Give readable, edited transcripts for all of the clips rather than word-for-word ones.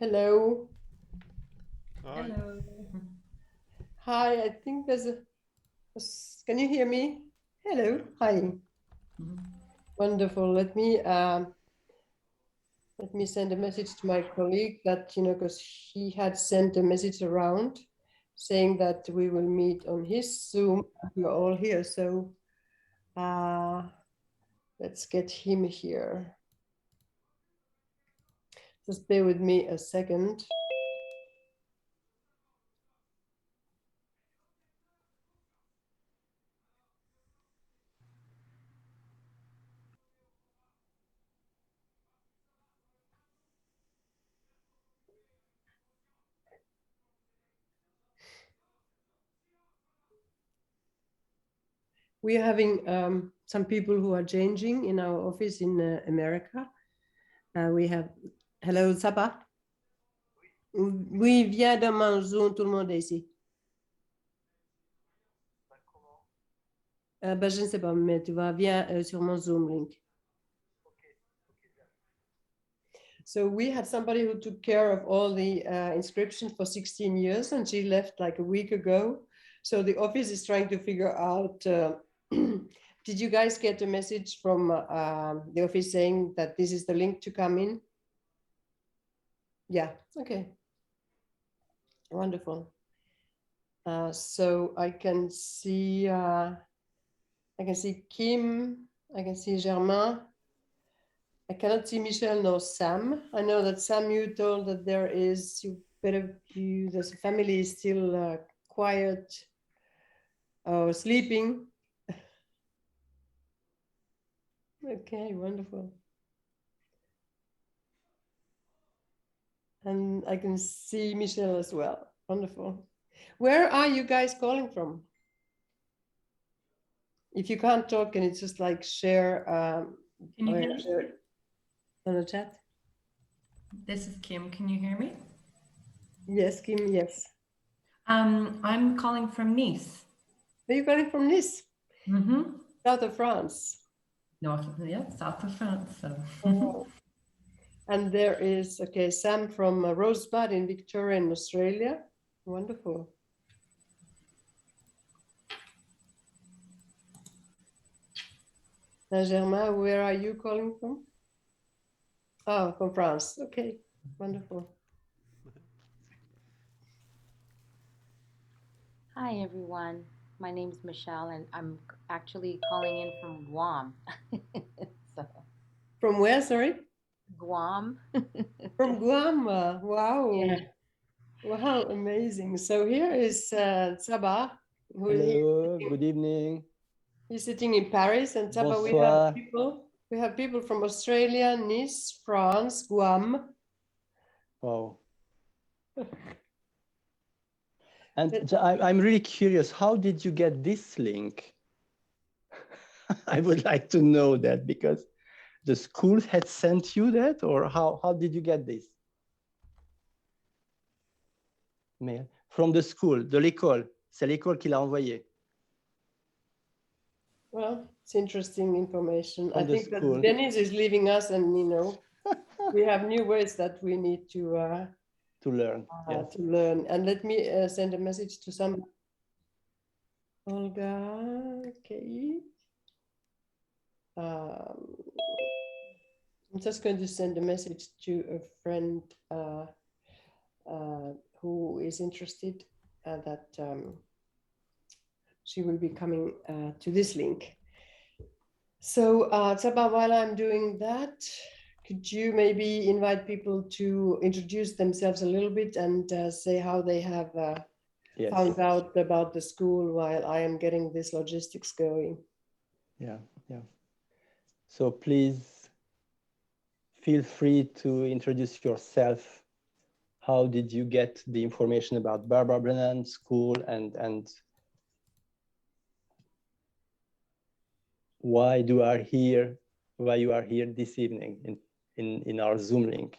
Hello. Hi. Hello. Hi, I think can you hear me? Hello. Yeah. Hi. Mhm. Wonderful. Let me send a message to my colleague that, because he had sent a message around saying that we will meet on his Zoom. You're all here, so uh, let's get him here. Just bear with me a second. We are having some people who are changing in our office in America. We have, hello, Saba. Oui, viens dans mon Zoom, tout le monde est ici. Je ne sais pas, mais tu vas, viens sur mon Zoom link. So we had somebody who took care of all the inscriptions for 16 years, and she left like a week ago. So the office is trying to figure out, did you guys get a message from the office saying that this is the link to come in? Yeah, okay. Wonderful. So I can see Kim, I can see Germain. I cannot see Michelle nor Sam. I know that Sam, you told that the family is still quiet or sleeping. Okay, wonderful. And I can see Michelle as well. Wonderful. Where are you guys calling from? If you can't talk, can you just like share, Can you hear me? share on the chat? This is Kim. Can you hear me? Yes, Kim, yes. I'm calling from Nice. Are you calling from Nice? Mm-hmm. South of France. South of France. So. Oh. And there is, okay, Sam from Rosebud in Victoria in Australia. Wonderful. Germain, where are you calling from? Oh, from France. Okay, wonderful. Hi everyone, my name is Michelle and I'm actually calling in from Guam. So, From where, sorry? Guam. From Guam. Wow. Yeah. Wow, amazing. So here is Sabah, who Hello, good evening. he's sitting in Paris, and Sabah, Bonsoir. we have people from Australia, Nice, France, Guam. Wow. And I'm really curious, how did you get this link? I would like to know that because the school had sent you that, or how did you get this? Mail from the school, de l'école. C'est l'école qui l'a envoyé. Well, it's interesting information. From I the think school. that Dennis is leaving us, and we have new words that we need to learn. Yes. to learn. And let me send a message to some Olga. Okay. I'm just going to send a message to a friend who is interested that she will be coming to this link. So, Tsaba, while I'm doing that, could you maybe invite people to introduce themselves a little bit and say how they have Yes. found out about the school while I am getting this logistics going? Yeah, yeah. So please feel free to introduce yourself. How did you get the information about Barbara Brennan School and why you are here this evening in our Zoom link?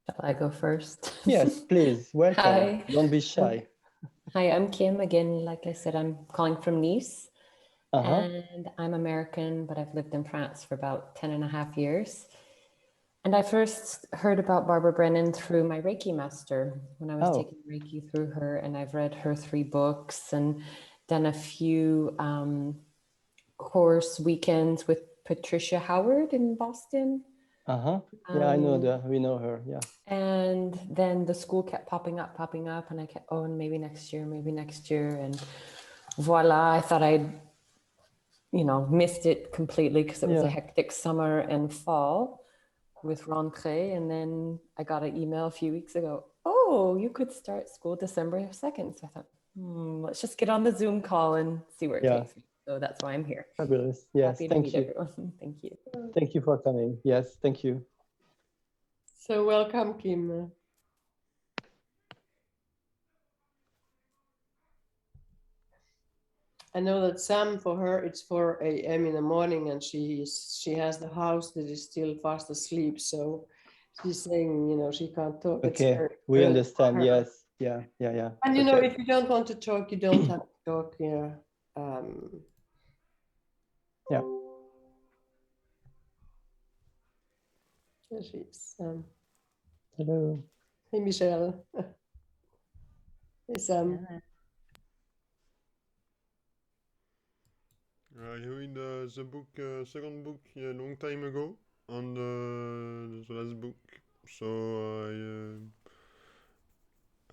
Shall I go first? Yes, please. Welcome. Hi. Don't be shy. Hi, I'm Kim. Again, like I said, I'm calling from Nice. And I'm American, but I've lived in France for about 10 and a half years. And I first heard about Barbara Brennan through my Reiki master when I was Oh. taking Reiki through her, and I've read her 3 books and done a few course weekends with Patricia Howard in Boston. Uh-huh. Yeah, I know Um, we know her. Yeah. And then the school kept popping up, and I kept, oh, and maybe next year, and voila, I thought I'd, missed it completely because it was a Yeah. hectic summer and fall with rentrée. And then I got an email a few weeks ago, oh, you could start school December 2nd. So I thought, let's just get on the Zoom call and see where it Yeah. takes me. So that's why I'm here. Fabulous. Yes. Happy to Thank meet you. everyone. Thank you. Thank you for coming. Yes. Thank you. So welcome, Kim. I know that Sam, for her, it's 4 a.m. in the morning, and she has the house that is still fast asleep. So she's saying, she can't talk. It's Okay. very We early understand. for her. Yes. Yeah. Yeah. Yeah. And Okay. if you don't want to talk, you don't have to talk. Yeah. Yeah. There she is. Hello. Hey, Michelle. Hey, Sam. I read the book, second book, a long time ago, and the last book. So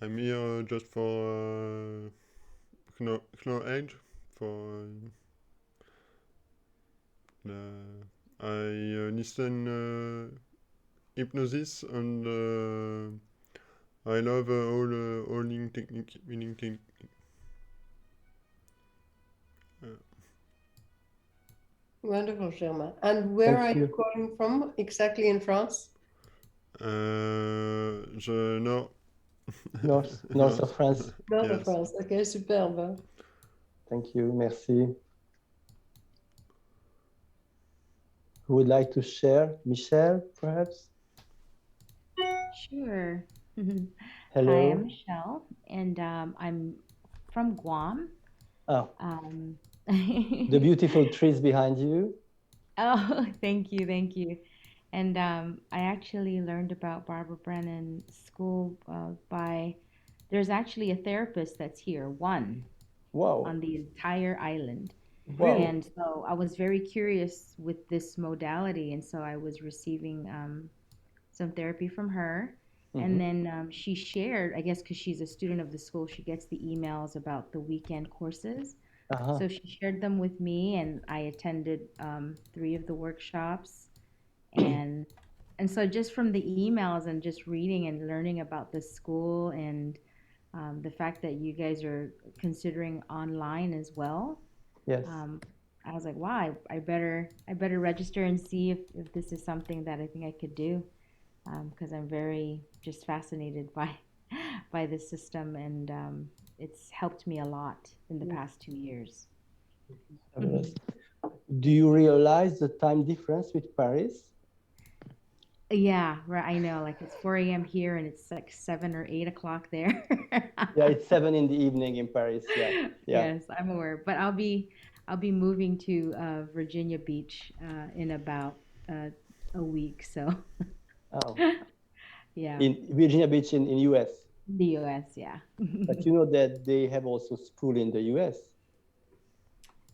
I'm here just for knowledge. For I listen hypnosis, and I love all healing technique. Wonderful, Sherma. And where Thank are you you. calling from exactly in France? The North of France. North of Yes. France. Okay, superbe. Thank you. Merci. Who would like to share? Michelle, perhaps? Sure. Hello. Hi, I'm Michelle, and I'm from Guam. Oh, the beautiful trees behind you. Oh, thank you, thank you. And I actually learned about Barbara Brennan school there's actually a therapist that's here, one Wow. on the entire island. Wow. And so I was very curious with this modality, and so I was receiving some therapy from her. And then she shared, I guess because she's a student of the school, she gets the emails about the weekend courses. Uh-huh. So she shared them with me, and I attended 3 of the workshops. And so just from the emails and just reading and learning about the school, and the fact that you guys are considering online as well, Yes. I was like, wow, I better register and see if this is something that I think I could do, because I'm very just fascinated by this system, and it's helped me a lot in the past 2 years. Fabulous. Do you realize the time difference with Paris? Yeah, right. I know, like it's 4 a.m. here, and it's like 7 or 8 o'clock there. Yeah, it's 7 in the evening in Paris. Yeah. Yeah. Yes, I'm aware. But I'll be moving to Virginia Beach in about a week. So Oh. yeah, In Virginia Beach in US. the U.S. Yeah. But you know that they have also school in the US.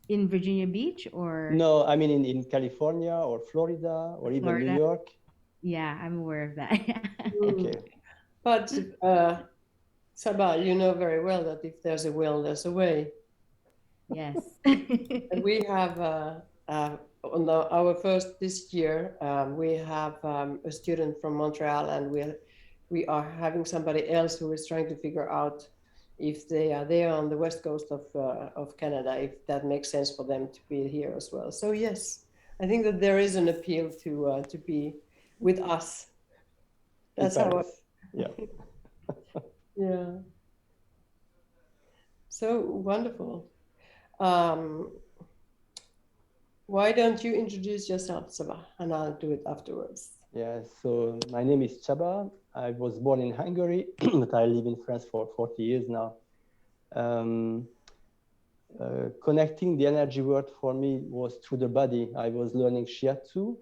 In Virginia Beach or No, I mean in California or Florida or even Florida? New York. Yeah, I'm aware of that. Okay. But Sabah, you know very well that if there's a will, there's a way. Yes. And we have on our first this year, we have a student from Montreal, and we are having somebody else who is trying to figure out if they are there on the west coast of Canada, if that makes sense for them to be here as well. So yes, I think that there is an appeal to be with us. That's how. Yeah. Yeah. So wonderful. Why don't you introduce yourself, Sabah, and I'll do it afterwards. Yeah, so my name is Csaba. I was born in Hungary, but I live in France for 40 years now. Connecting the energy world for me was through the body. I was learning shiatsu,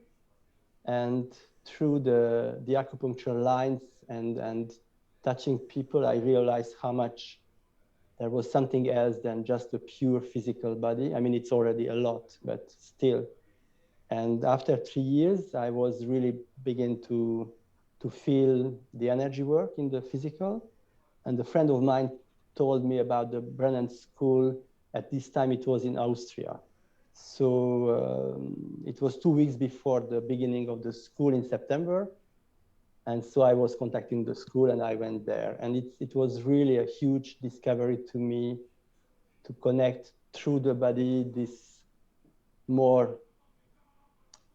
and through the acupuncture lines and touching people, I realized how much there was something else than just a pure physical body. I mean, it's already a lot, but still. And after 3 years, I was really begin to feel the energy work in the physical. And a friend of mine told me about the Brennan School. At this time, it was in Austria. So it was 2 weeks before the beginning of the school in September. And so I was contacting the school and I went there. And it was really a huge discovery to me to connect through the body, this more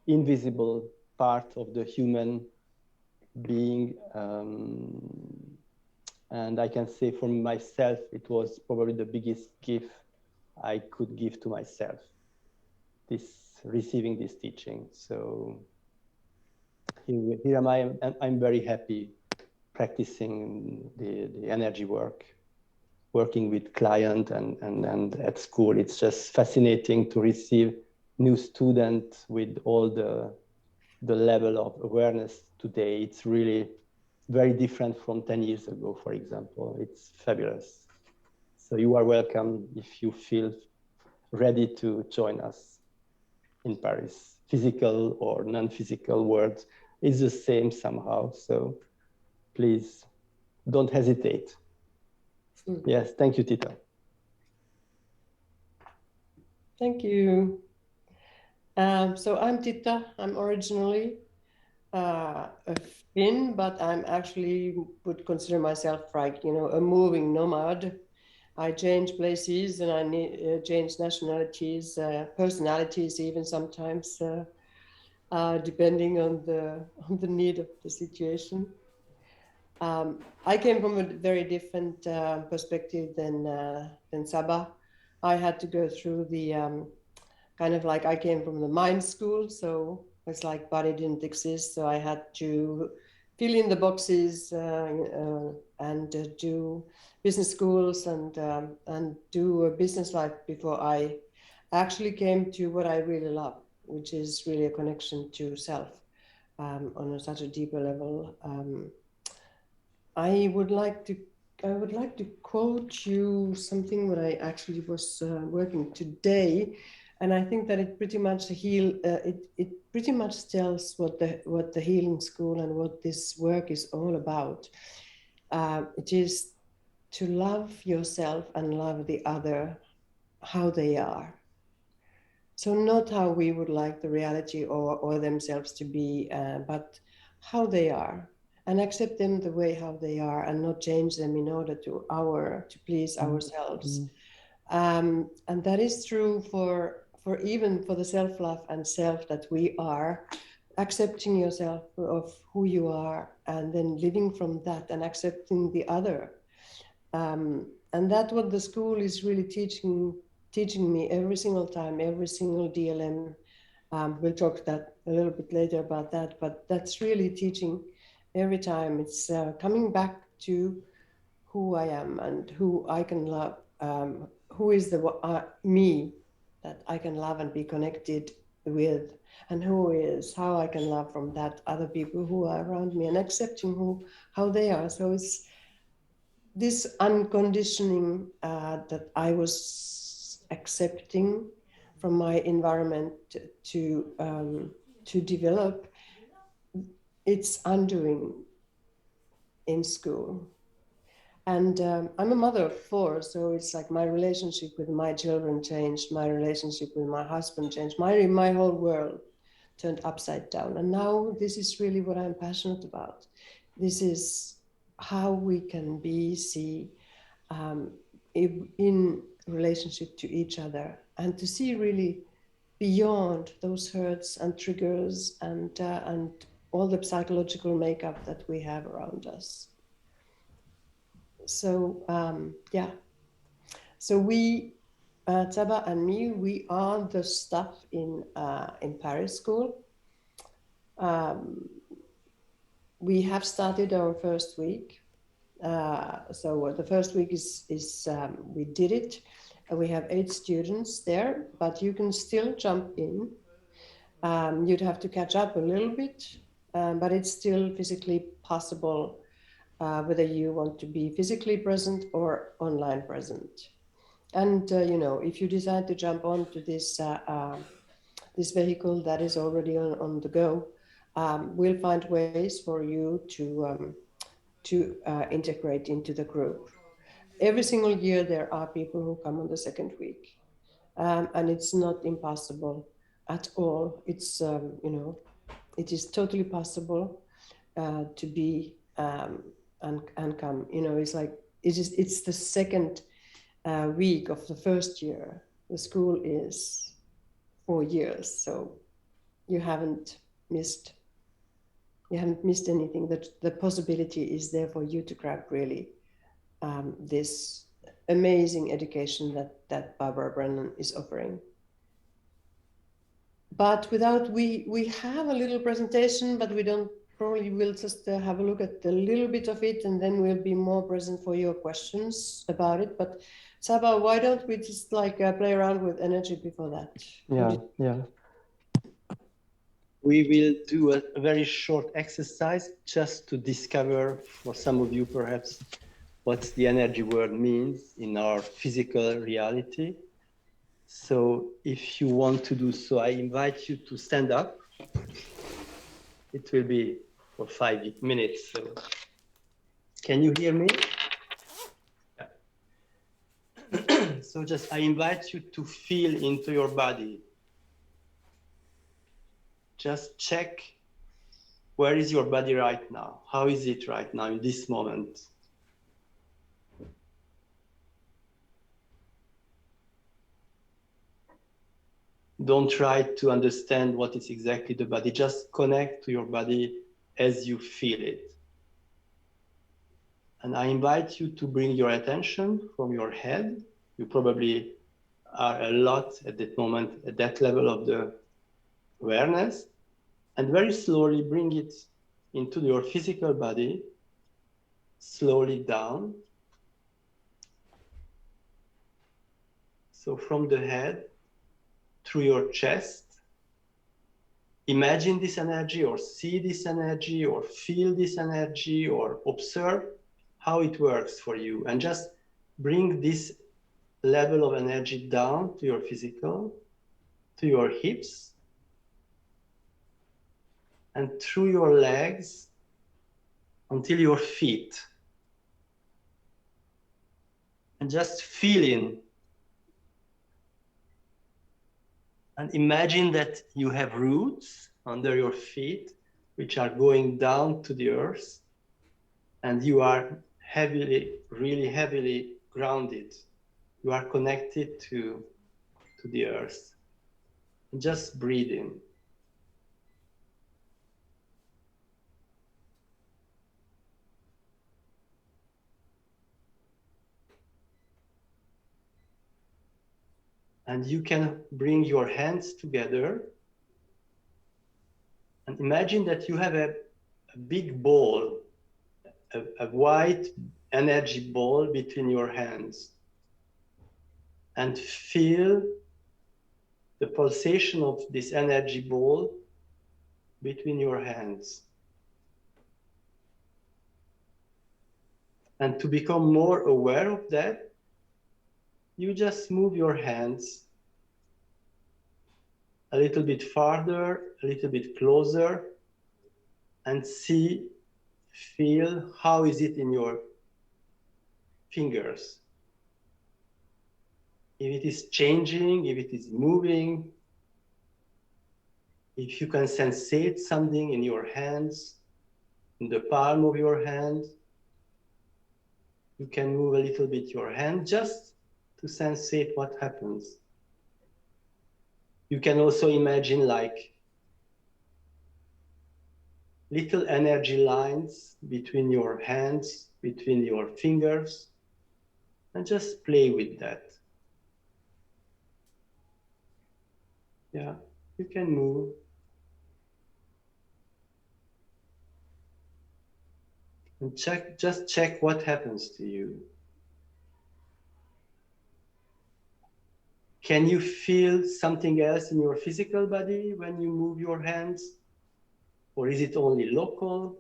invisible part of the human being. And I can say for myself, it was probably the biggest gift I could give to myself, receiving this teaching. So here am I, I'm very happy practicing the energy work, working with client and at school. It's just fascinating to receive new students with all the level of awareness today. It's really very different from 10 years ago, for example. It's fabulous. So you are welcome if you feel ready to join us in Paris. Physical or non-physical world is the same somehow. So please don't hesitate. Yes, thank you, Tita. Thank you. So I'm Tita. I'm originally a Finn, but I'm actually would consider myself like, you know, a moving nomad. I change places and I change nationalities, personalities, even sometimes, depending on the need of the situation. I came from a very different perspective than Saba. I had to go through the kind of like I came from the mind school, so it's like body didn't exist, so I had to fill in the boxes and do business schools and do a business life before I actually came to what I really love, which is really a connection to self on such a deeper level. I would like to quote you something that I actually was working today. And I think that it pretty much it pretty much tells what the healing school and what this work is all about. It is to love yourself and love the other how they are. So not how we would like the reality or themselves to be, but how they are, and accept them the way how they are, and not change them in order to please ourselves. And that is true for even for the self-love and self that we are, accepting yourself of who you are and then living from that and accepting the other. And that's what the school is really teaching me every single time, every single DLM. We'll talk that a little bit later about that, but that's really teaching every time. It's coming back to who I am and who I can love, who is the me that I can love and be connected with, and how I can love from that other people who are around me, and accepting how they are. So it's this unconditioning that I was accepting from my environment to develop. It's undoing in school. And I'm a mother of 4, so it's like my relationship with my children changed, my relationship with my husband changed, my whole world turned upside down. And now this is really what I'm passionate about. This is how we can see in relationship to each other, and to see really beyond those hurts and triggers and all the psychological makeup that we have around us. So so we, Saba and me, we are the staff in Paris School. We have started our first week. So the first week is we did it. We have 8 students there, but you can still jump in. You'd have to catch up a little bit but it's still physically possible, whether you want to be physically present or online present. And you know, if you decide to jump onto this this vehicle that is already on the go, we'll find ways for you to integrate into the group. Every single year, there are people who come on the second week, and it's not impossible at all. It's you know, it is totally possible to be and come. You know, it's like it's the second week of the first year. The school is 4 years, so you haven't missed anything. That the possibility is there for you to grab really this amazing education that Barbara Brennan is offering. But without, we have a little presentation, but we don't, probably we'll just have a look at a little bit of it, and then we'll be more present for your questions about it. But Saba, why don't we just like play around with energy before that? Yeah. We will do a very short exercise just to discover, for some of you perhaps, what the energy word means in our physical reality. So if you want to do so, I invite you to stand up. It will be for 5 minutes. So can you hear me? Yeah. So just I invite you to feel into your body. Just check, where is your body right now? How is it right now in this moment? Don't try to understand what is exactly the body. Just connect to your body as you feel it. And I invite you to bring your attention from your head. You probably are a lot at that moment, at that level of the awareness. And very slowly bring it into your physical body, slowly down. So from the head, through your chest, imagine this energy or see this energy or feel this energy or observe how it works for you. And just bring this level of energy down to your physical, to your hips, and through your legs until your feet. And just feel in. And imagine that you have roots under your feet, which are going down to the earth, and you are heavily, really heavily grounded. You are connected to the earth. And just breathe in. And you can bring your hands together and imagine that you have a big ball, a white energy ball between your hands, and feel the pulsation of this energy ball between your hands. And to become more aware of that, you just move your hands a little bit farther, a little bit closer, and see, feel how is it in your fingers. If it is changing, if it is moving, if you can sensate something in your hands, in the palm of your hand, you can move a little bit your hand just to sensate what happens. You can also imagine like little energy lines between your hands, between your fingers, and just play with that. Yeah, you can move. And just check what happens to you. Can you feel something else in your physical body when you move your hands? or is it only local?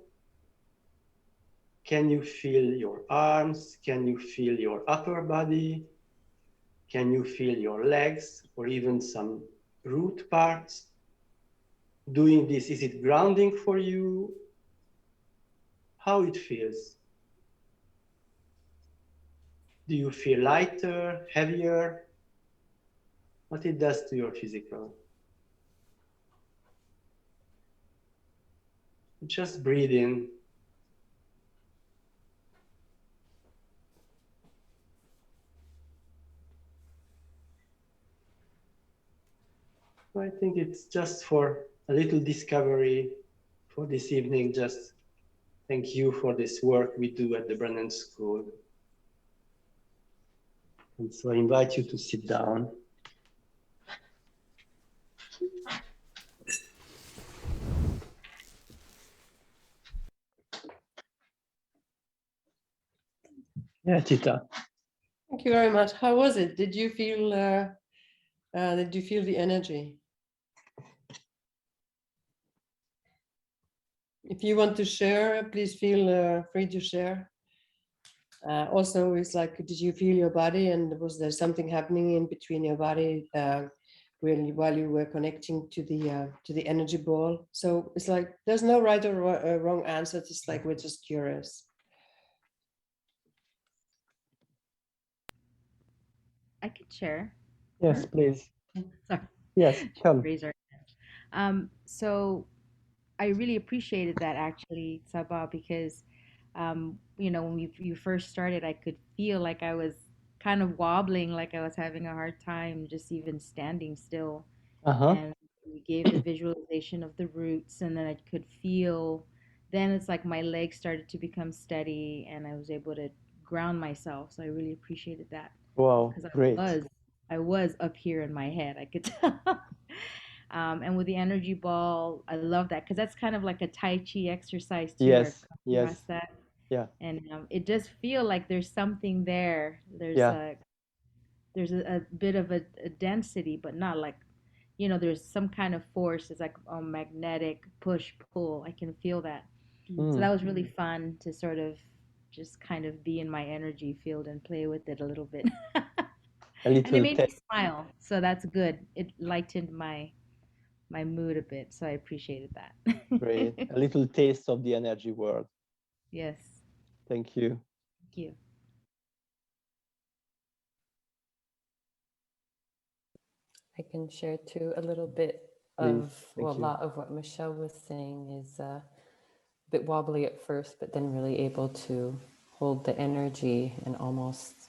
Can you feel your arms? Can you feel your upper body? Can you feel your legs or even some root parts? Doing this, is it grounding for you? How it feels? Do you feel lighter, heavier? What it does to your physical? Just breathe in. I think it's just for a little discovery for this evening. Just thank you for this work we do at the Brennan School. And so I invite you to sit down. Yeah, Tita. Thank you very much. How was it? Did you feel the energy? If you want to share, please feel free to share. Also, it's like, did you feel your body, and was there something happening in between your body while you were connecting to the energy ball? So it's like there's no right or wrong answer. It's like we're just curious. I could share. Yes, please. Sorry. Yes, come. Raise our hand. So I really appreciated that actually, Sabah, because you know, when you first started, I could feel like I was kind of wobbling, like I was having a hard time just even standing still. Uh-huh. And we gave the visualization of the roots, and then I could feel. Then it's like my legs started to become steady, and I was able to ground myself. So I really appreciated that. Wow, Because great. I was up here in my head, I could tell. And with the energy ball, I love that because that's kind of like a Tai Chi exercise too. Yes, or yes. that. Yeah. And it does feel like there's something there. There's Yeah. a bit of a density, but not like, you know, there's some kind of force. It's like a magnetic push pull. I can feel that. So that was really fun to sort of just kind of be in my energy field and play with it a little bit. A And it little made me test. smile, so that's good. It lightened my mood a bit, so I appreciated that. Great. A little taste of the energy world. Yes. Thank you. Thank you. I can share too a little bit Please, of, thank well, a you. lot of what Michelle was saying is a bit wobbly at first, but then really able to hold the energy and almost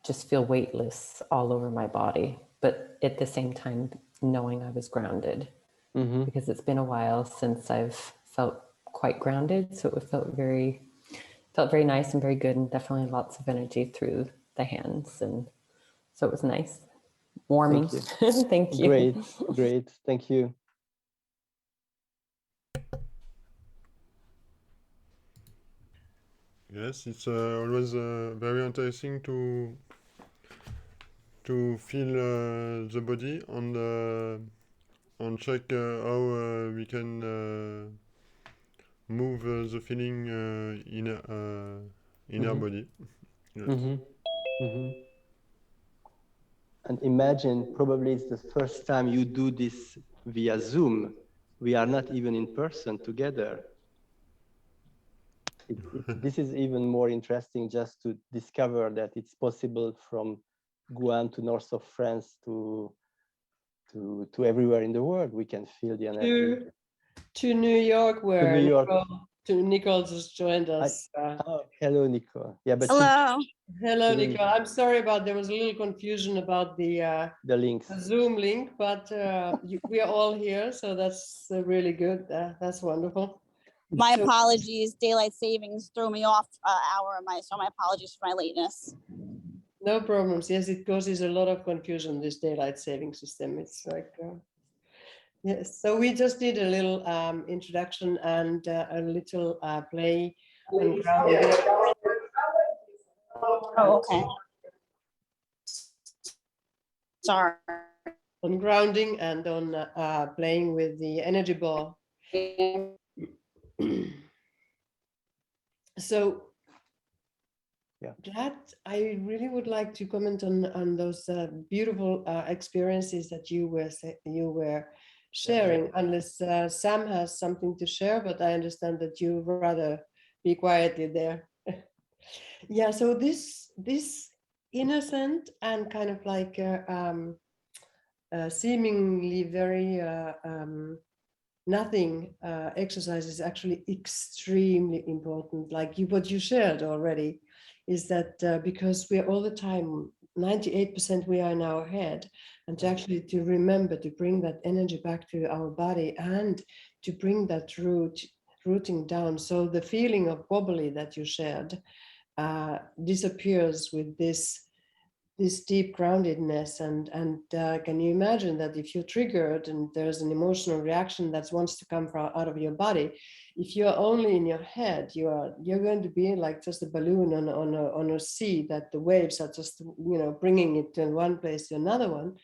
just feel weightless all over my body, but at the same time knowing I was grounded, because it's been a while since I've felt quite grounded. So it felt very nice and very good, and definitely lots of energy through the hands. And so it was nice, warming. Thank you. Thank you. Great, great. Thank you. Yes, it's always very interesting to feel the body and check how we can move the feeling in our body. Yes. And imagine, probably it's the first time you do this via Zoom. We are not even in person together. This is even more interesting, just to discover that it's possible from Guam to north of France to everywhere in the world. We can feel the energy. To New York, where New York. Nicole just joined us. Oh, hello, Nicole. Yeah, but Hello. Hello, Nicole. I'm sorry about, there was a little confusion about the links. Zoom link, but we are all here, so that's really good. That's wonderful. My apologies. Daylight savings threw me off an hour of so my apologies for my lateness. No problems. Yes, it causes a lot of confusion, this daylight saving system. It's like, yes. So we just did a little introduction and a little play on grounding. Oh, okay. Sorry. On grounding and on playing with the energy ball. So Yeah. that I really would like to comment on those beautiful experiences that you were sharing. Unless Sam has something to share, but I understand that you rather be quietly there. Yeah. So this innocent and kind of like seemingly very nothing exercise is actually extremely important. Like what you shared already is that because we are all the time, 98% we are in our head, and to actually to remember to bring that energy back to our body and to bring that rooting down. So the feeling of wobbly that you shared disappears with this deep groundedness and can you imagine that if you're triggered and there's an emotional reaction that wants to come from out of your body, if you're only in your head, you're going to be like just a balloon on a sea that the waves are just bringing it to one place to another one.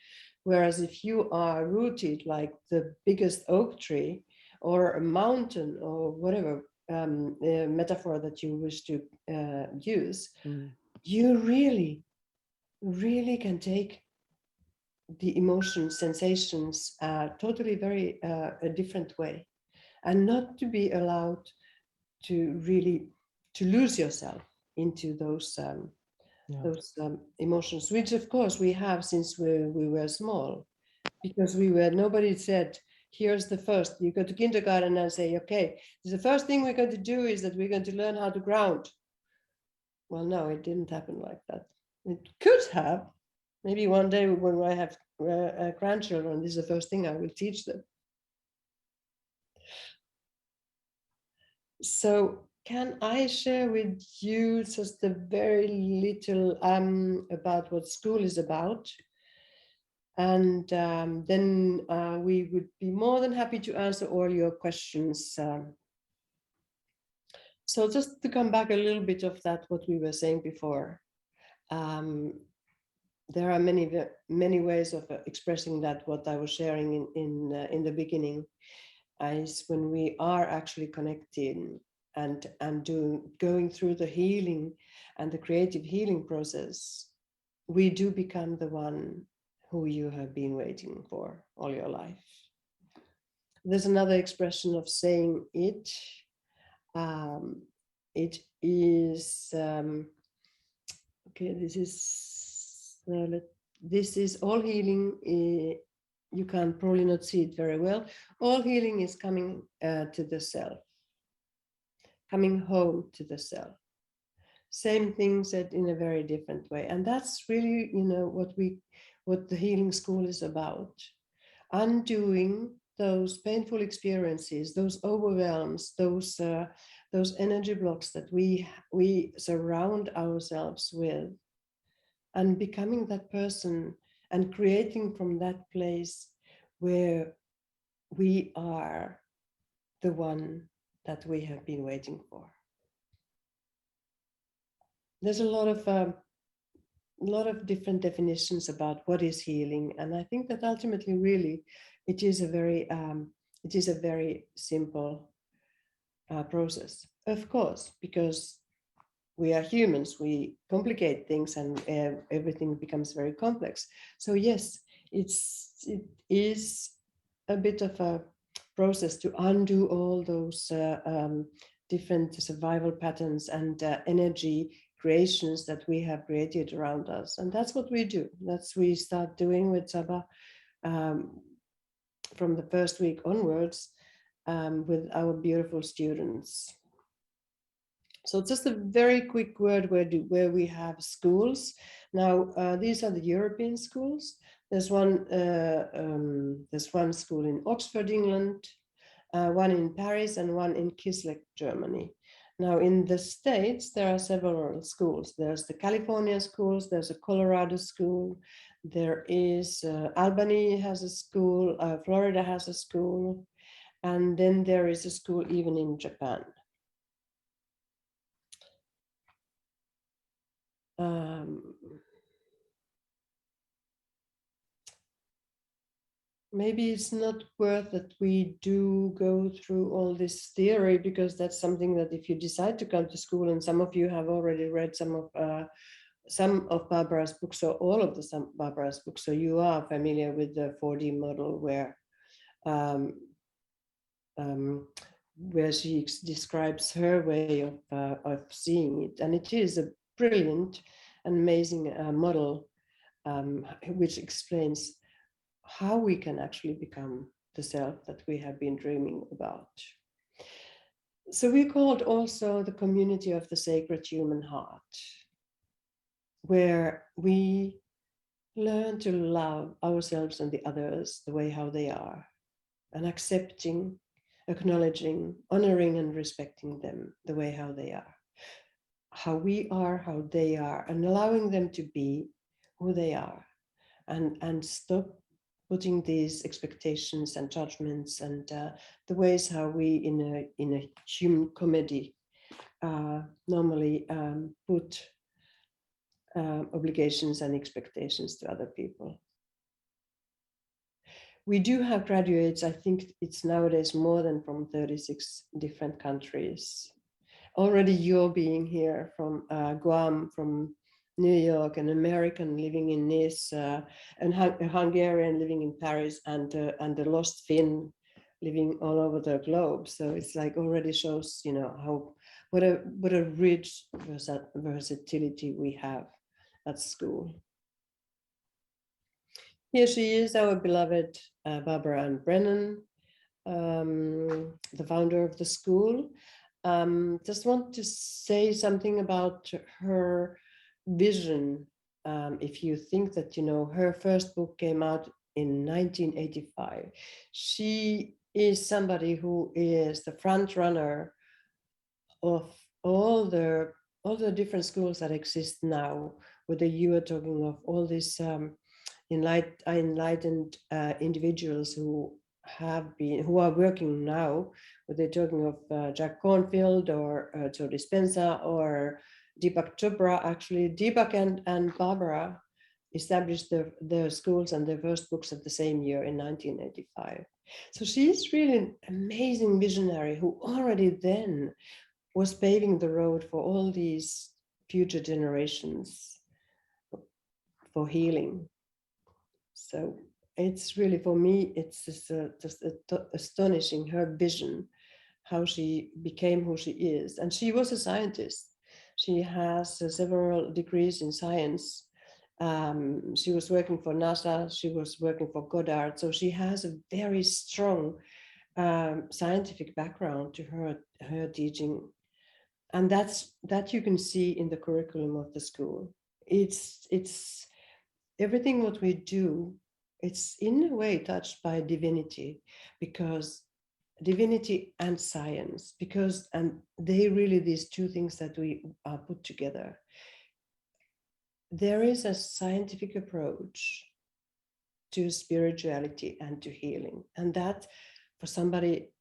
Whereas if you are rooted like the biggest oak tree or a mountain or whatever metaphor that you wish to use, you really can take the emotions, sensations totally very a different way, and not to be allowed to really to lose yourself into those emotions, which of course we have since we were small, because nobody said, here's the first, you go to kindergarten and say, okay, the first thing we're going to do is that we're going to learn how to ground. Well, no, it didn't happen like that. It could have. Maybe one day when I have grandchildren, this is the first thing I will teach them. So can I share with you just a very little about what school is about? And then we would be more than happy to answer all your questions. So just to come back a little bit of that, what we were saying before. There are many ways of expressing that. What I was sharing in the beginning is when we are actually connecting and going through the healing and the creative healing process, we do become the one who you have been waiting for all your life. There's another expression of saying it. It is okay. This is all healing. You can probably not see it very well. All healing is coming to the self, coming home to the self. Same thing said in a very different way, and that's really, what the healing school is about: undoing those painful experiences, those overwhelms, those energy blocks that we surround ourselves with, and becoming that person and creating from that place where we are the one that we have been waiting for. There's a lot of different definitions about what is healing, and I think that ultimately, really, it is a very simple process. Of course, because we are humans, we complicate things, and everything becomes very complex. So yes, it is a bit of a process to undo all those different survival patterns and energy creations that we have created around us. And that's what we do. We start doing with Saba from the first week onwards with our beautiful students. So just a very quick word where we have schools. Now, these are the European schools. There's one school in Oxford, England, one in Paris, and one in Kislev, Germany. Now, in the States, there are several schools. There's the California schools, there's a Colorado school, there is Albany has a school, Florida has a school, and then there is a school even in Japan. maybe it's not worth that we do go through all this theory, because that's something that if you decide to come to school, and some of you have already read some of Barbara's books, or all of some Barbara's books, so you are familiar with the 4D model where she describes her way of seeing it, and it is a brilliant and amazing model which explains how we can actually become the self that we have been dreaming about. So we called also the community of the sacred human heart, where we learn to love ourselves and the others the way how they are, and accepting, acknowledging, honoring and respecting them the way how they are, how we are, how they are, and allowing them to be who they are, and stop putting these expectations and judgments and the ways how we in a human comedy normally put obligations and expectations to other people. We do have graduates, I think it's nowadays more than from 36 different countries. Already you're being here from Guam, from New York, an American living in Nice, and a Hungarian living in Paris, and a lost Finn living all over the globe. So it's like already shows, you know, what a rich versatility we have at school. Here she is, our beloved Barbara Ann Brennan, the founder of the school. Just want to say something about her vision. If you think that, you know, her first book came out in 1985, she is somebody who is the front runner of all the different schools that exist now, whether you are talking of all these enlightened individuals who are working now, whether they're talking of Jack Cornfield or Joe Dispenza or Deepak Chopra. Actually, Deepak and Barbara established their schools and their first books at the same year in 1985. So she's really an amazing visionary who already then was paving the road for all these future generations for healing. So it's really, for me, it's just astonishing, her vision, how she became who she is. And she was a scientist. She has several degrees in science. She was working for NASA, she was working for Goddard. So she has a very strong scientific background to her teaching. And that you can see in the curriculum of the school. It's everything what we do, it's in a way touched by divinity, because divinity and science, and they really, these two things that we put together. There is a scientific approach to spirituality and to healing. And that, for somebody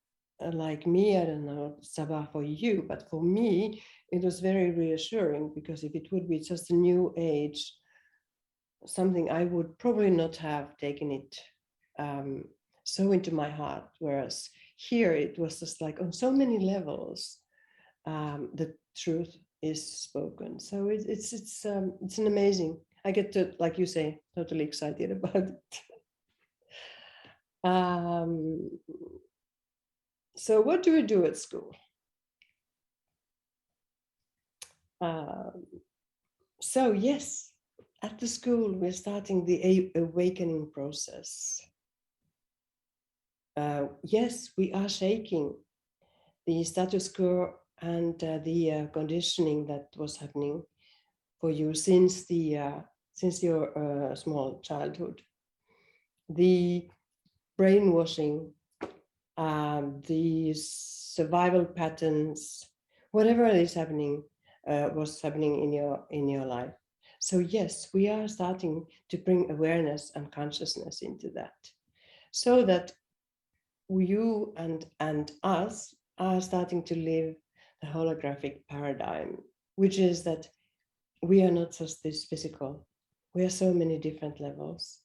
like me, I don't know, Sabah, for you, but for me, it was very reassuring, because if it would be just a new age, something I would probably not have taken it so into my heart. Whereas here it was just like on so many levels, the truth is spoken. So it's an amazing. I get to, like you say, totally excited about it. So what do we do at school? So yes, at the school, we're starting the awakening process. Yes, we are shaking the status quo and the conditioning that was happening for you since your small childhood. The brainwashing, the survival patterns, whatever is happening, was happening in your life. So yes, we are starting to bring awareness and consciousness into that, so that you and us are starting to live the holographic paradigm, which is that we are not just this physical. We are so many different levels.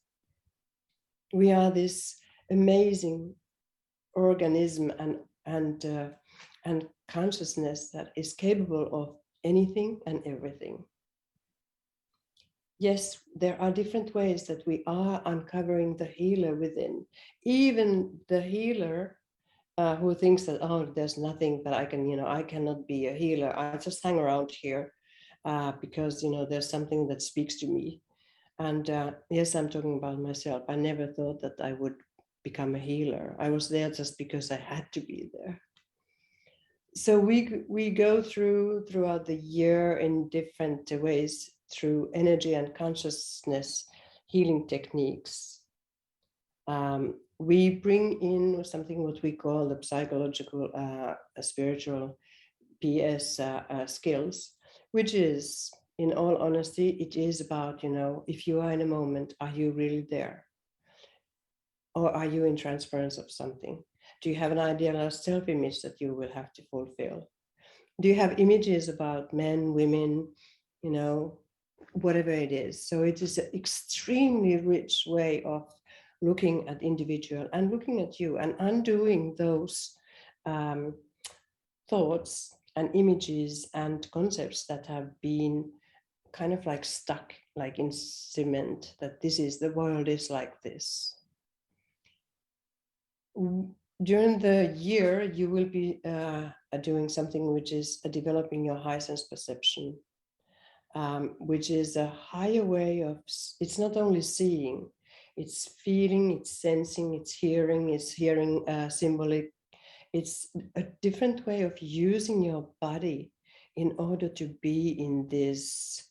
We are this amazing organism and consciousness that is capable of anything and everything. Yes, there are different ways that we are uncovering the healer within. Even the healer who thinks that, oh, there's nothing that I can, I cannot be a healer. I just hang around here because, there's something that speaks to me. And yes, I'm talking about myself. I never thought that I would become a healer. I was there just because I had to be there. So we go throughout the year in different ways through energy and consciousness healing techniques. We bring in something what we call the psychological, spiritual PS skills, which is, in all honesty, it is about, if you are in a moment, are you really there? Or are you in transference of something? Do you have an idealized self-image that you will have to fulfill? Do you have images about men, women, whatever it is? So it is an extremely rich way of looking at individual and looking at you and undoing those thoughts and images and concepts that have been kind of like stuck, like in cement, that the world is like this. During the year, you will be doing something which is developing your high sense perception, which is a higher way of, it's not only seeing, it's feeling, it's sensing, it's hearing symbolic. It's a different way of using your body in order to be in this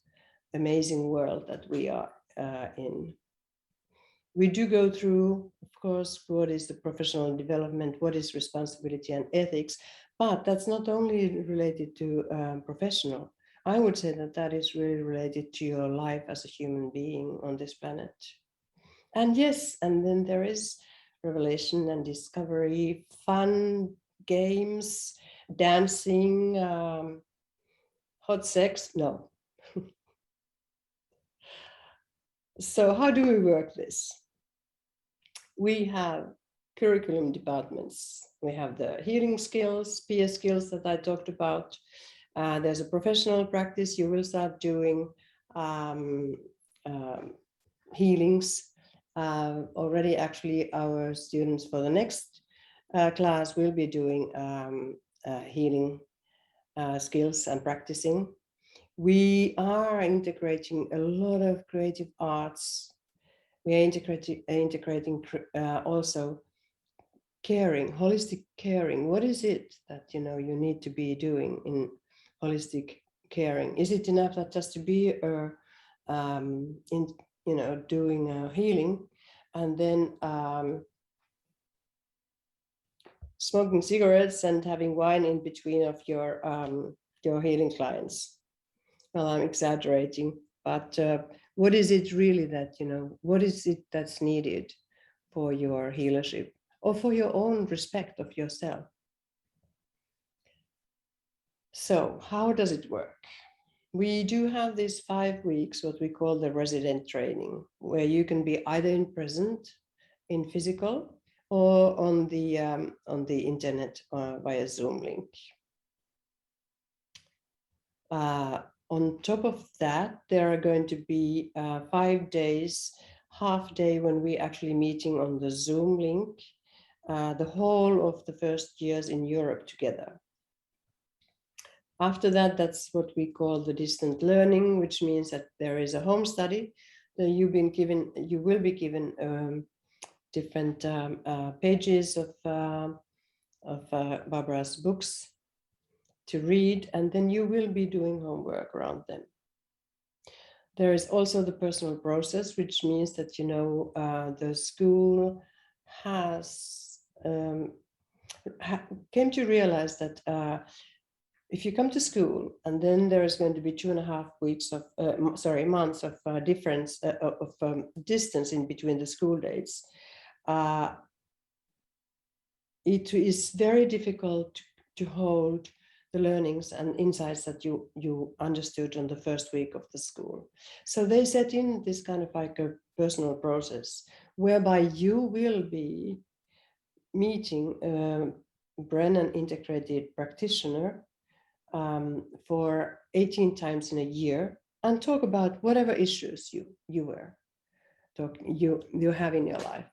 amazing world that we are in. We do go through, of course, what is the professional development, what is responsibility and ethics, but that's not only related to professional. I would say that that is really related to your life as a human being on this planet. And yes, and then there is revelation and discovery, fun, games, dancing, hot sex, no. So how do we work this? We have curriculum departments. We have the healing skills, PS skills that I talked about. There's a professional practice. You will start doing healings. Already, actually, our students for the next class will be doing healing skills and practicing. We are integrating a lot of creative arts. We are integrating also caring, holistic caring. What is it that you need to be doing in holistic caring? Is it enough that just to be doing healing and then smoking cigarettes and having wine in between of your healing clients? Well, I'm exaggerating, but what is it really that, what is it that's needed for your healership or for your own respect of yourself? So how does it work? We do have these 5 weeks, what we call the resident training, where you can be either in present, in physical, or on the internet via Zoom link. On top of that, there are going to be 5 days, half day when we actually meeting on the Zoom link, the whole of the first years in Europe together. After that, that's what we call the distant learning, which means that there is a home study that you will be given different pages of Barbara's books to read, and then you will be doing homework around them. There is also the personal process, which means that the school has came to realize that if you come to school and then there is going to be 2.5 weeks of months of difference of distance in between the school dates, it is very difficult to hold the learnings and insights that you understood on the first week of the school. So they set in this kind of like a personal process whereby you will be meeting Brennan integrated practitioner for 18 times in a year and talk about whatever issues you have in your life.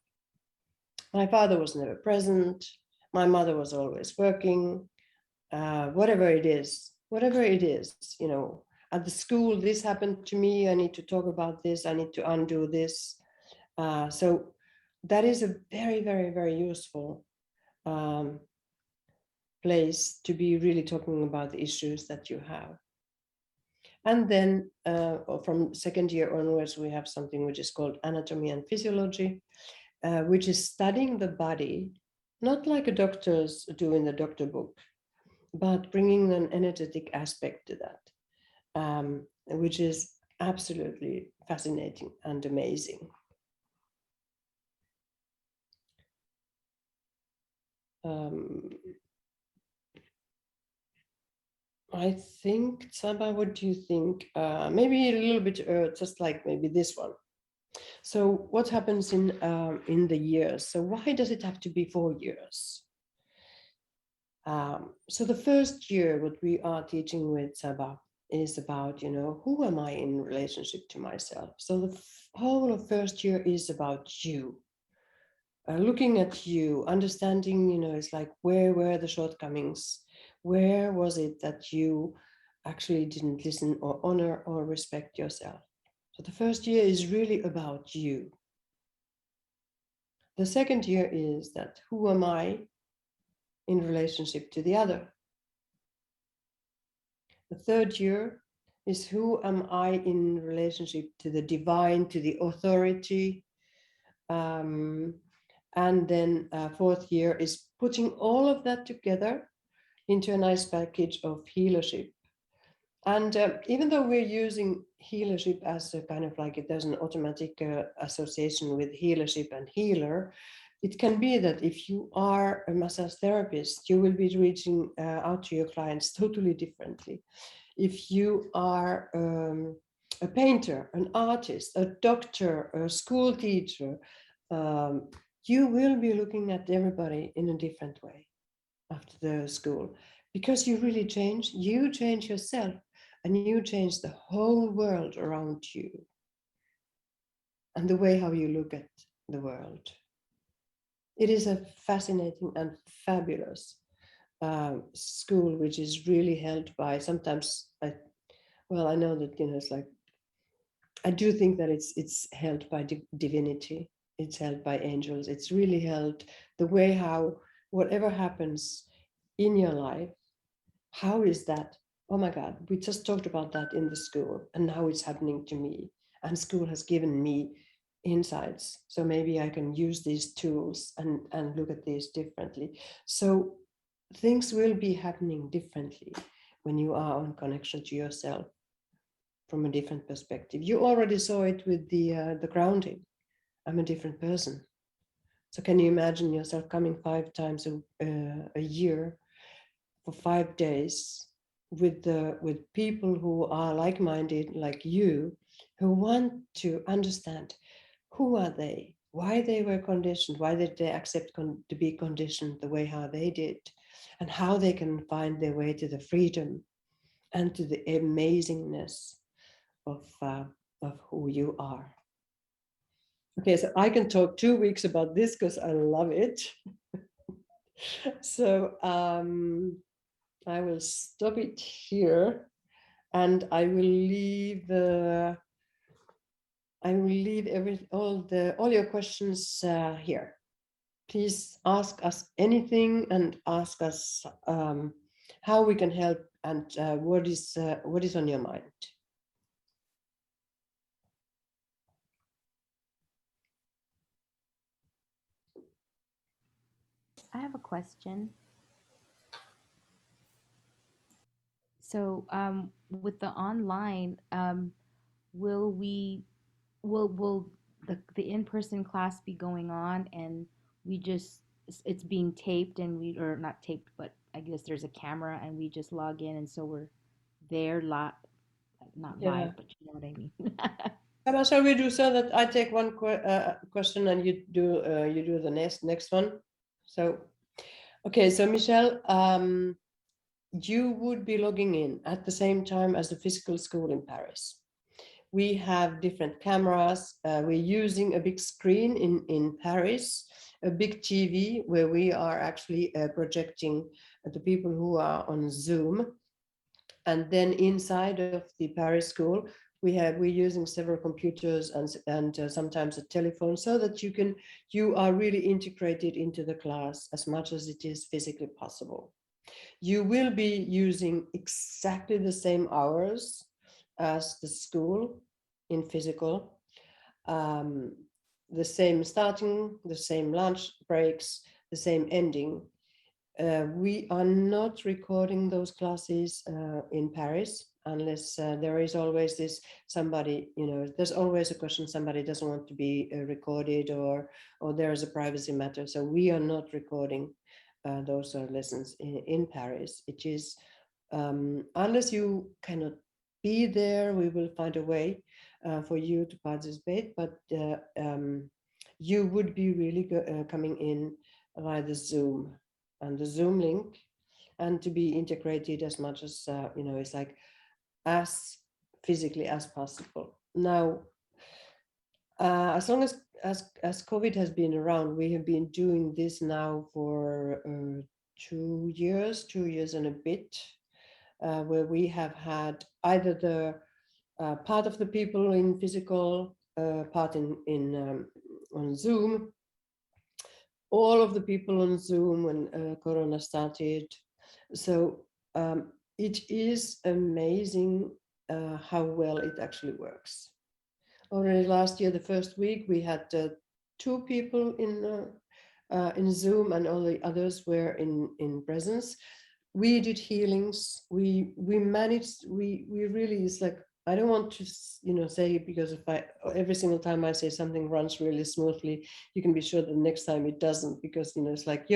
My father was never present. My mother was always working. Whatever it is, you know, at the school, this happened to me. I need to talk about this. I need to undo this. So that is a very, very, very useful place to be really talking about the issues that you have. And then from second year onwards, we have something which is called anatomy and physiology, which is studying the body, not like a doctors do in the doctor book, but bringing an energetic aspect to that, which is absolutely fascinating and amazing. I think, Saba, what do you think? Maybe a little bit, just like maybe this one. So what happens in the years? So why does it have to be 4 years? So the first year, what we are teaching with Saba is about, you know, who am I in relationship to myself? So the whole of first year is about you. Looking at you, understanding, you know, it's like, where were the shortcomings? Where was it that you actually didn't listen or honor or respect yourself? So the first year is really about you. The second year is that, who am I in relationship to the other? The third year is, who am I in relationship to the divine, to the authority? And then fourth year is putting all of that together into a nice package of healership. And even though we're using healership as a kind of like, there's an automatic association with healership and healer, it can be that if you are a massage therapist, you will be reaching out to your clients totally differently. If you are a painter, an artist, a doctor, a school teacher, you will be looking at everybody in a different way after the school, because you really change. You change yourself, and you change the whole world around you and the way how you look at the world. It is a fascinating and fabulous school, which is really held by, sometimes, I know that, you know, it's like, I do think that it's held by divinity. It's held by angels. It's really held the way how whatever happens in your life, how is that? Oh my God, we just talked about that in the school, and now it's happening to me. And school has given me insights. So maybe I can use these tools and look at these differently. So things will be happening differently when you are on connection to yourself from a different perspective. You already saw it with the grounding. I'm a different person. So can you imagine yourself coming 5 times a year for 5 days with people who are like-minded, like you, who want to understand who are they, why they were conditioned, why did they accept to be conditioned the way how they did, and how they can find their way to the freedom and to the amazingness of who you are. Okay, so I can talk 2 weeks about this because I love it. So I will stop it here, and I will leave all your questions here. Please ask us anything, and ask us how we can help, and what is on your mind. I have a question. So with the online, will the in-person class be going on, and it's being taped, and or not taped, but I guess there's a camera, and we just log in, and so we're there live, not live, but you know what I mean. Shall we do so that I take one question and you do the next one? So, okay, so Michelle, you would be logging in at the same time as the physical school in Paris. We have different cameras. We're using a big screen in Paris, a big TV where we are actually projecting the people who are on Zoom. And then inside of the Paris school, we're using several computers and sometimes a telephone, so that you are really integrated into the class as much as it is physically possible. You will be using exactly the same hours as the school in physical, the same starting, the same lunch breaks, the same ending. We are not recording those classes in Paris unless there is always this somebody, there's always a question, somebody doesn't want to be recorded or there's a privacy matter. So we are not recording those lessons in Paris. It is, unless you cannot be there, we will find a way for you to participate, but you would be really coming in via the Zoom and the Zoom link, and to be integrated as much as, it's like as physically as possible. Now, as long as COVID has been around, we have been doing this now for 2 years and a bit, where we have had either the part of the people in physical, part on Zoom, all of the people on Zoom when Corona started. So it is amazing how well it actually works. Already last year, the first week, we had 2 people in Zoom, and all the others were in presence. We did healings. We managed. We really, it's like, I don't want to say, because if every single time I say something runs really smoothly, you can be sure that the next time it doesn't, because it's like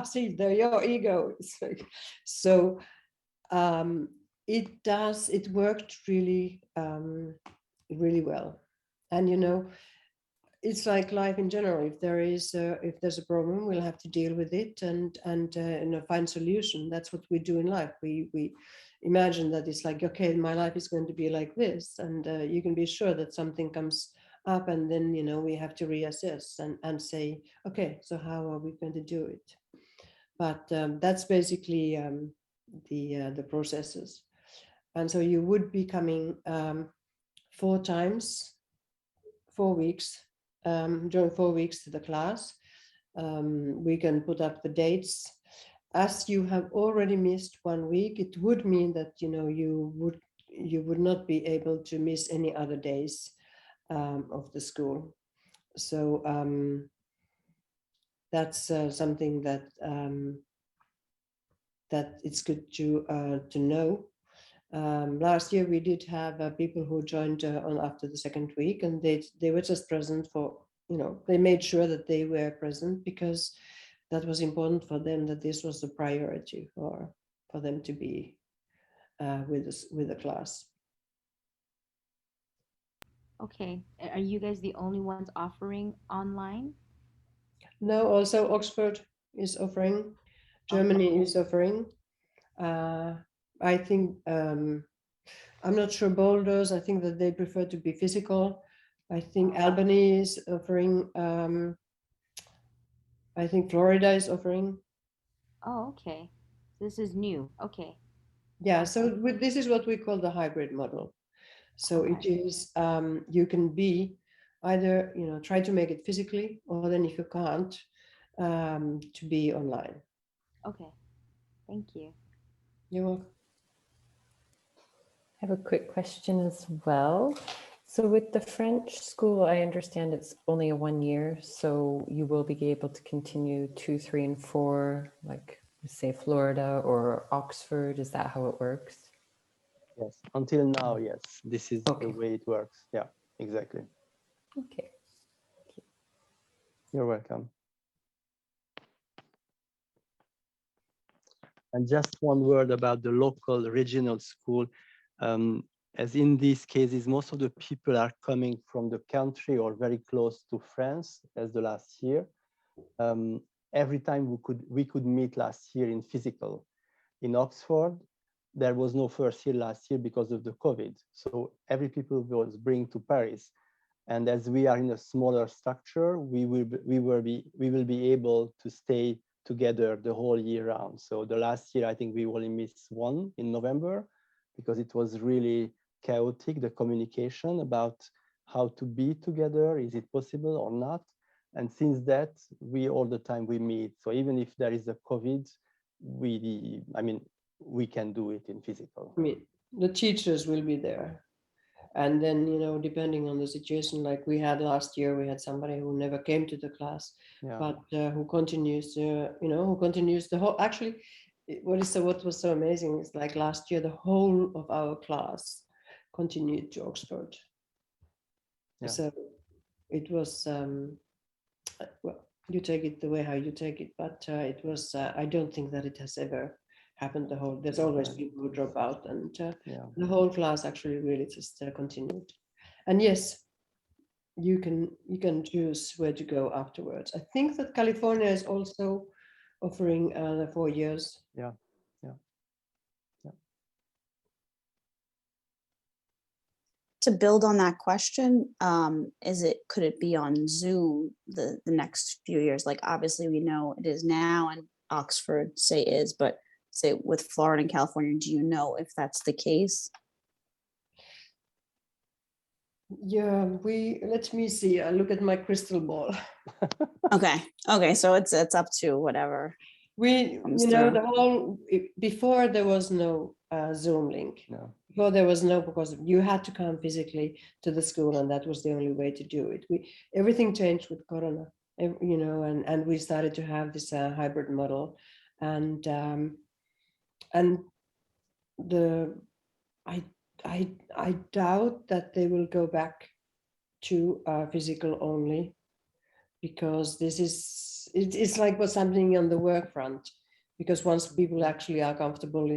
see, they're your ego. It's like, so it worked really really well. And it's like life in general. If there's a problem, we'll have to deal with it and find solution. That's what we do in life. We imagine that it's like, okay, my life is going to be like this, and you can be sure that something comes up, and then we have to reassess and say, okay, so how are we going to do it? But that's basically the processes. And so you would be coming 4 times, 4 weeks, during 4 weeks to the class. We can put up the dates. As you have already missed 1 week, it would mean that you would not be able to miss any other days of the school. So that's something that it's good to know. Last year we did have people who joined on after the 2nd week, and they were just present for, they made sure that they were present, because that was important for them, that this was the priority for them to be with the class. Okay, are you guys the only ones offering online? No, also Oxford is offering, Germany is offering. I think, I'm not sure Boulders, I think that they prefer to be physical. I think Albany is offering, I think Florida is offering. Oh, okay. This is new. Okay. Yeah, so this is what we call the hybrid model. So it is, you can be either, try to make it physically, or then if you can't, to be online. Okay, thank you. You're welcome. I have a quick question as well. So with the French school, I understand it's only a 1 year, so you will be able to continue 2, 3, and 4, like say Florida or Oxford. Is that how it works? Yes, until now, yes. This is Okay. the way it works. Yeah, exactly. Okay. You're welcome. And just one word about the local regional school. As in these cases, most of the people are coming from the country or very close to France, as the last year. every time we could meet last year in physical. In Oxford, there was no first year last year because of the COVID. So every people was bring to Paris. And as we are in a smaller structure, we will be able to stay together the whole year round. So the last year, I think we only missed one in November because it was really chaotic, the communication about how to be together, is it possible or not? And since that, we all the time we meet. So even if there is a COVID, we can do it in physical. I mean, the teachers will be there. And then, you know, depending on the situation, like we had last year, we had somebody who never came to the class, Yeah. but who continues, who continues the whole, actually, what was so amazing is like last year, the whole of our class continued to Oxford. Yeah. So it was, well, you take it the way how you take it, but it was, I don't think that it has ever happened there's always people who drop out, and the whole class actually really just continued. And yes, you can choose where to go afterwards. I think that California is also offering the 4 years. Yeah. To build on that question, could it be on Zoom the next few years? Like obviously we know it is now, and Oxford say is, but say with Florida and California, do you know if that's the case? Yeah, let me see. I look at my crystal ball. Okay, so it's up to whatever. Before there was no Zoom link. No. Before there was no, because you had to come physically to the school, and that was the only way to do it. Everything changed with Corona, and we started to have this hybrid model, and I doubt that they will go back to physical only, because it's like what's happening on the work front. Because once people actually are comfortable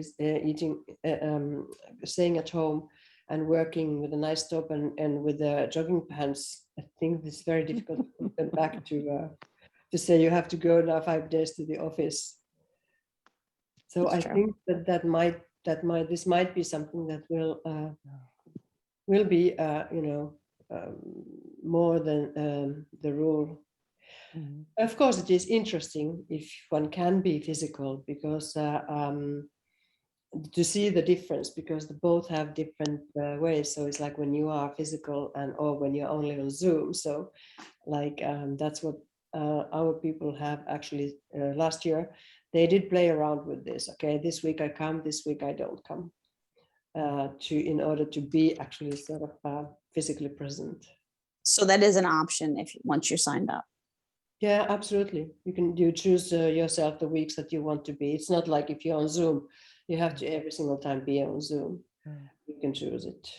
staying at home and working with a nice top and with the jogging pants, I think it's very difficult to put them back to say you have to go now 5 days to the office. So That's I true. think this might be something that will be more than the rule. Mm-hmm. Of course, it is interesting if one can be physical, because to see the difference, because they both have different ways. So it's like when you are physical or when you're only on Zoom. So like that's what our people have actually last year. They did play around with this. Okay, this week I come, this week I don't come, in order to be actually sort of physically present. So that is an option once you're signed up. Yeah, absolutely. You choose yourself the weeks that you want to be. It's not like if you're on Zoom, you have to every single time be on Zoom. You can choose it.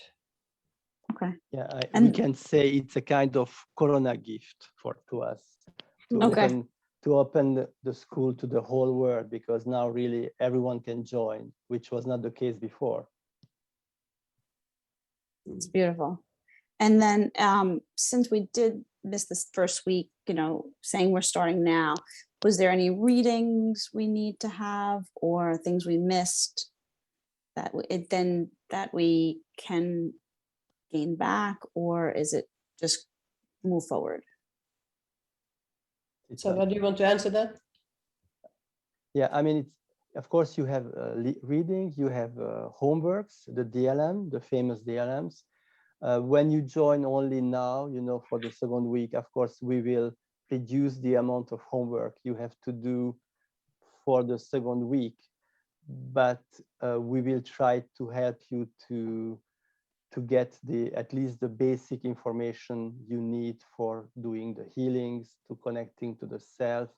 Okay. Yeah, we can say it's a kind of Corona gift to us to open the school to the whole world, because now really everyone can join, which was not the case before. It's beautiful. And then since we did miss this first week, saying we're starting now, was there any readings we need to have or things we missed that we can gain back, or is it just move forward? So do you want to answer that? Yeah, I mean, of course you have reading, you have homeworks, the DLM, the famous DLMs. When you join only now, for the second week, of course, we will reduce the amount of homework you have to do for the second week, but we will try to help you to get at least the basic information you need for doing the healings, to connecting to the self,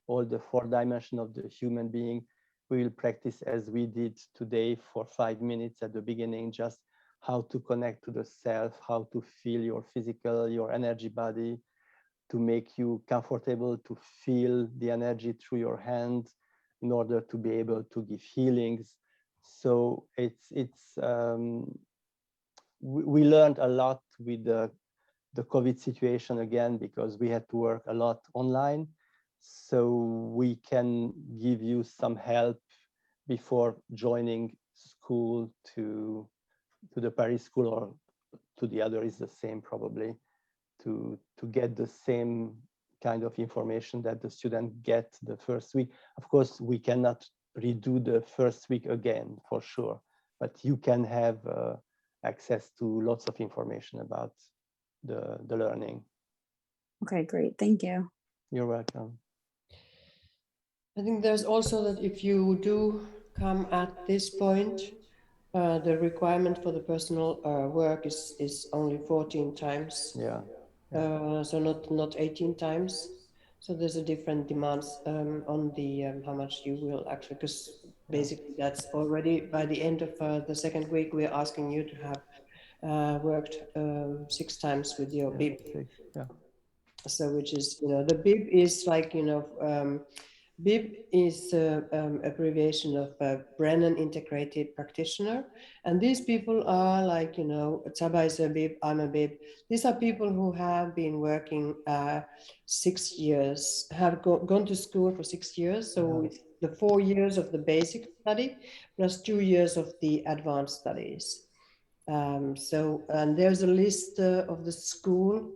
all the 4 dimensions of the human being. We will practice as we did today for 5 minutes at the beginning, just how to connect to the self, how to feel your energy body, to make you comfortable to feel the energy through your hand in order to be able to give healings. So we learned a lot with the COVID situation again, because we had to work a lot online. so we can give you some help before joining school to the Paris school, or to the other is the same probably, to get the same kind of information that the student get the first week. Of course, we cannot redo the first week again for sure, but you can have access to lots of information about the learning. Okay, great. Thank you. You're welcome. I think there's also that if you do come at this point, the requirement for the personal work is only 14 times. Yeah. So not 18 times. So there's a different demands on the how much you will actually, because basically that's already by the end of the second week, we're asking you to have worked 6 times with your BIP. Yeah. So which is, the BIP is like, BIP is abbreviation of Brennan Integrated Practitioner. And these people are like, Csaba is a BIP, I'm a BIP. These are people who have been working 6 years, have gone to school for 6 years. So it's the 4 years of the basic study plus 2 years of the advanced studies. And there's a list of the school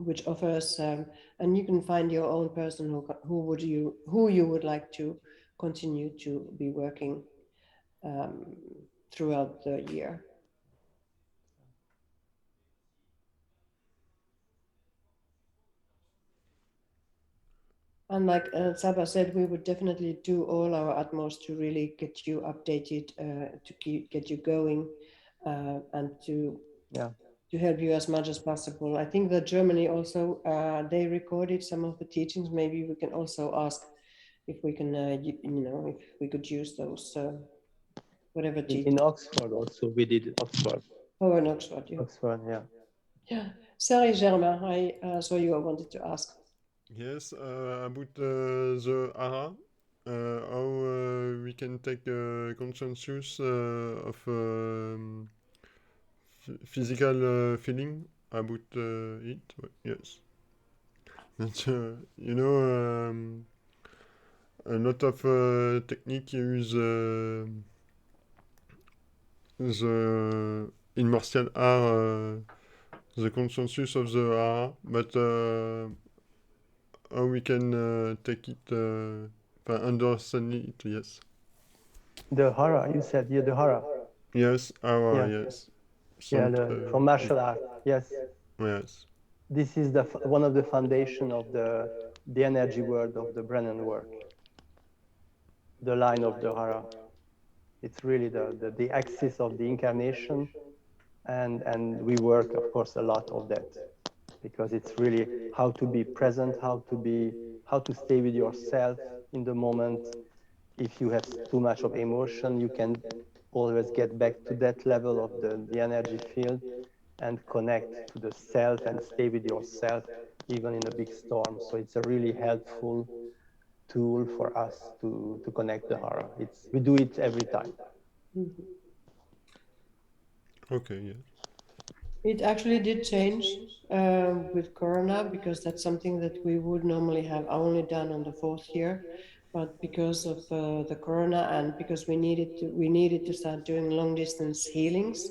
which offers, and you can find your own person who you would like to continue to be working throughout the year. And like Csaba said, we would definitely do all our utmost to really get you updated, to get you going, and to help you as much as possible. I think that Germany also, they recorded some of the teachings. Maybe we can also ask if we can, if we could use those, whatever teachings. In Oxford also, we did Oxford. Oh, in Oxford, yeah. Oxford, yeah. Yeah. Sorry, Germain, I saw you, I wanted to ask. Yes, about the ARA, how we can take consensus of physical feeling about it. Yes, but, a lot of technique use the in martial art the consensus of the ARA, but how we can take it, understand it, yes. The Hara, you said, yeah, the Hara. Yes, ARA, yes. From martial art, yes. Yes. This is one of the foundation of the energy world of the Brennan work. The line of the Hara. It's really the axis of the incarnation, and we work, of course, a lot of that, because it's really how to be present, how to stay with yourself in the moment. If you have too much of emotion, you can always get back to that level of the energy field and connect to the self and stay with yourself even in a big storm. So it's a really helpful tool for us to connect the Hara. We do it every time. Okay, yeah. It actually did change with Corona, because that's something that we would normally have only done on the 4th year, but because of the Corona and because we needed to start doing long distance healings.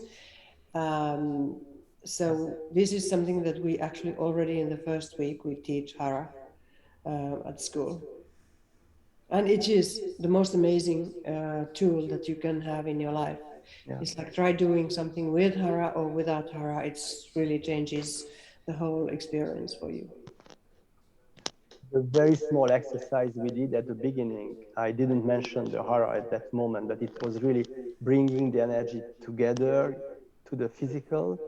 So this is something that we actually already in the first week we teach Hara at school. And it is the most amazing tool that you can have in your life. Yeah. It's like try doing something with Hara or without Hara. It really changes the whole experience for you. A very small exercise we did at the beginning, I didn't mention the Hara at that moment, but it was really bringing the energy together to the physical.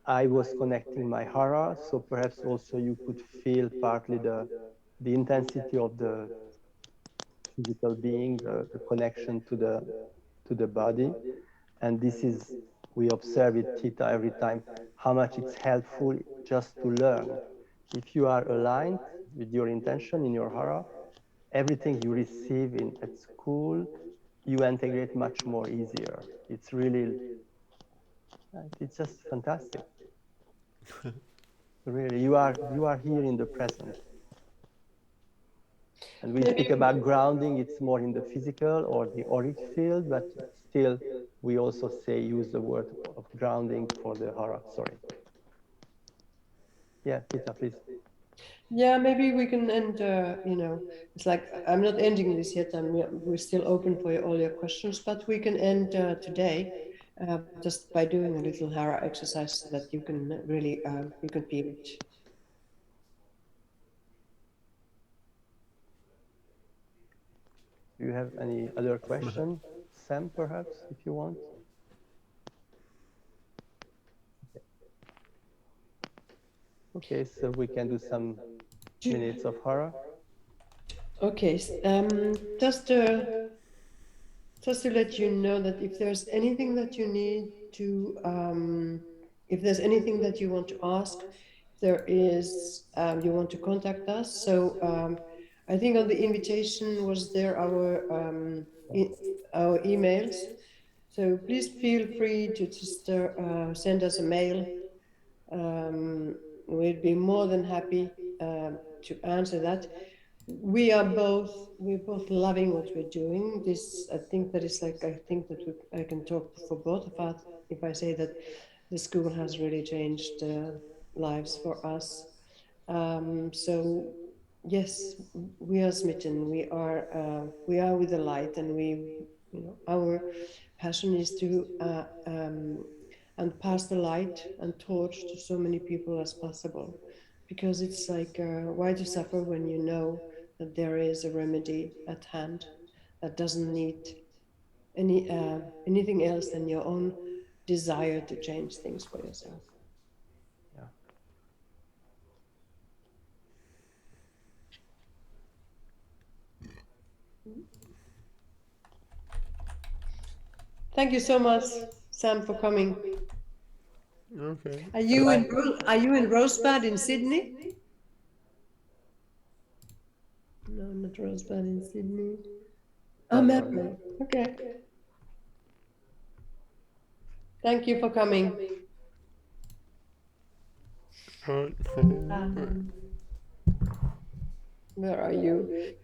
I was connecting my Hara, so perhaps also you could feel partly the intensity of the physical being, the connection to the body. And this is, we observe it Theta every time, how much it's helpful just to learn. If you are aligned with your intention in your Hara, everything you receive at school, you integrate much more easier. It's really, it's just fantastic. Really, you are here in the present. And we Maybe- speak about grounding, it's more in the physical or the auric field, but still we also use the word of grounding for the hara. Sorry. Yeah, Peter, please. Yeah, maybe we can end, it's like, I'm not ending this yet. We're still open for all your questions, but we can end today just by doing a little hara exercise so that you can really, you can feel it. Do you have any other question? Sam, perhaps, if you want. Okay, so we can do some minutes of hara. Okay, just to let you know that if there's anything that you need to, if there's anything that you want to ask, there is, you want to contact us. So I think on the invitation was there our emails. So please feel free to just send us a mail. We'd be more than happy to answer that. We're both loving what we're doing. This, I think that I can talk for both of us if I say that the school has really changed lives for us. So yes, we are smitten. We are with the light, and our passion is to and pass the light and torch to so many people as possible, because it's like why to suffer when you know that there is a remedy at hand that doesn't need anything else than your own desire to change things for yourself. Yeah. Thank you so much, Sam, for coming. Okay. Are you in Rosebud in Sydney? No, not Rosebud in Sydney. Oh, Melbourne. Okay. Thank you for coming. Alright. Where are you?